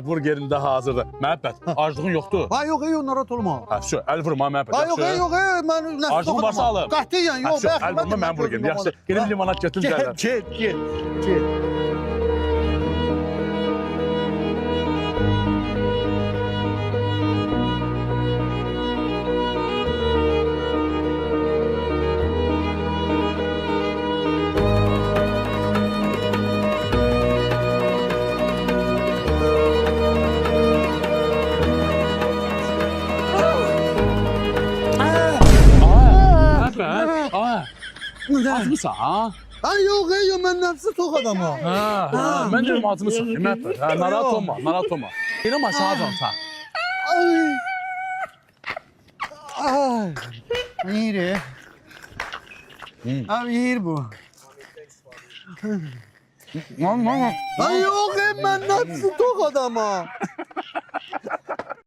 Burgerin də hazırdır. Məhəbbət, aclığın yoxdur. Ha yok iyi narahat olma. Şu, əl vurma məhəbbət. Ha yok iyi yok iyi ben nefes Aclığın varsa alım. Katiyen yok. Şu, əl vurma mən burgerim. Yaxşı, gedib limonat götür Gel gəlirəm. gel. Məhəbbət, acmısan, ha? Ha yok iyi ben nefsi tok adamım. Mən dedim acımı sıxayım, məhəbbət. Narahat olma, narahat olma. Yine maşağı dönsən. Ay. Ay. İyi. Abi iyi bu. Lan. Ha yok ben nefsi tok adamım.